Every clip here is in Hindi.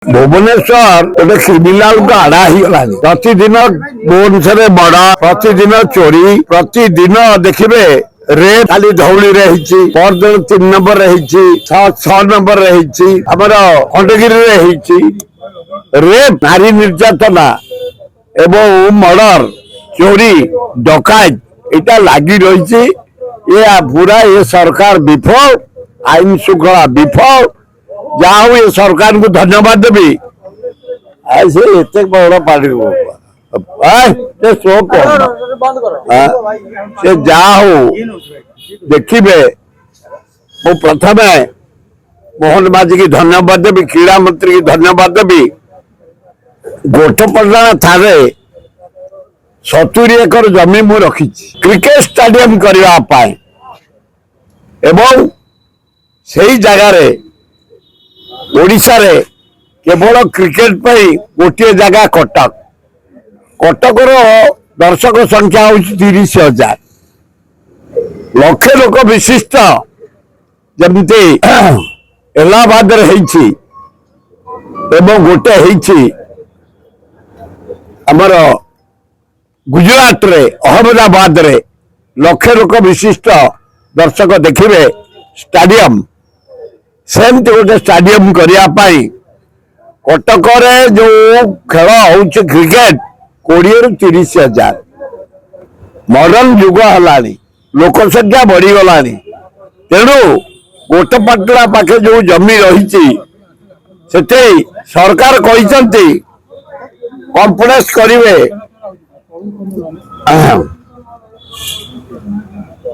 भुवनेश्वर गोटे क्रिमिनाल को आड़ा होगा प्रतिदिन भुवनेश्वर बड़ प्रतिदिन चोरी प्रतिदिन देखिए रेप खाली धौली परदिन 3 नंबर 6 नंबर आमर खंडगिरी रेप नारी निर्यातना एवं मर्डर चोरी डकायत इटा लगी रही पूरा ये सरकार विफल आईन श्रृंखला विफल जहा ये सरकार को धन्यवाद देवी ऐसे एत बड़ पार्टी से जहा देखिए मु प्रथम मोहन माझी की धन्यवाद देवी क्रीड़ा मंत्री की धन्यवाद देवी गोठपल्ला थाने 70 एकर जमी मु रखी क्रिकेट स्टेडियम करने एवं सही जगार ओडिशा रे केवल क्रिकेट गोटे जगह कटक कटक दर्शक संख्या हूँ 30,000 लक्षे लोक विशिष्ट जमती इलाहाबाद गोटे आमर गुजरात रे अहमदाबाद रे लक्षे लोक विशिष्ट दर्शक देखिए स्टेडियम सेमती गोटे स्टेडियम करने कटक जो खेल हो क्रिकेट 20 ରୁ 30,000 मॉडर्न युग है लोक संख्या बढ़ीगला तेणु गोटपटला पाखे जो जमी रही सरकार कहते कॉम्प्लेक्स करेंगे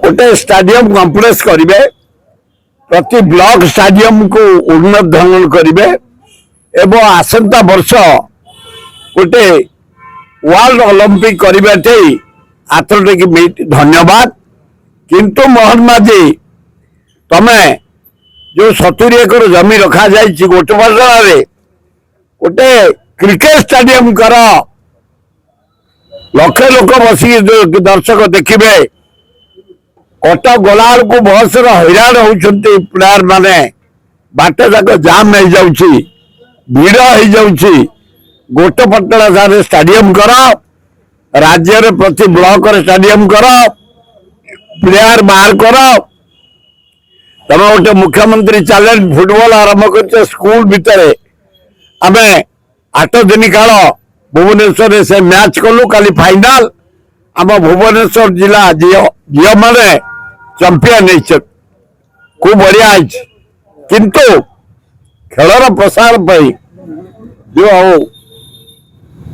गोटे स्टेडियम कॉम्प्लेक्स करेंगे प्रति ब्लॉक स्टेडियम को उन्नत धरण करेंगे एवं आसंता वर्ष गोटे वर्ल्ड ओलंपिक करने एथलेटिक मीट धन्यवाद किंतु मोहन माझी तमे जो 70 एकर जमी रखा जाए गोटेपल्ला गोटे क्रिकेट स्टेडियम कर लक्षे लोक बसिक दर्शक देखिए कटक गला को बस हैरान होती प्लेयर माने बाट जाक जाम हो जाऊँ भीड़ हो जाऊँ गोटेपल्ला सारे स्टेडियम कर राज्य रे प्रति ब्लॉक स्टेडियम कर प्लेयर बाहर कर तुम गोटे मुख्यमंत्री चैलेंज फुटबॉल आरंभ कर स्कूल भितर आम 8 दिन काल भुवनेश्वर से मैच कलु काली फाइनाल आम भुवनेश्वर जिला झील मैंने चंपियन खूब बढ़िया किंतु खेलर प्रसार जो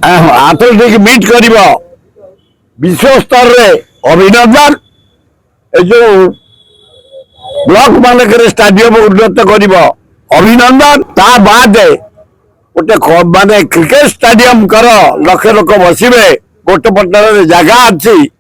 एथलेटिक मीट कर विश्व स्तर रे अभिनंदन जो ब्लॉक मानक स्टेडियम उन्नत कर अभिनंदन ता बाद गोटे माने क्रिकेट स्टेडियम कर लक्षे लोक बसवे गोटेपल्ला जगह अच्छी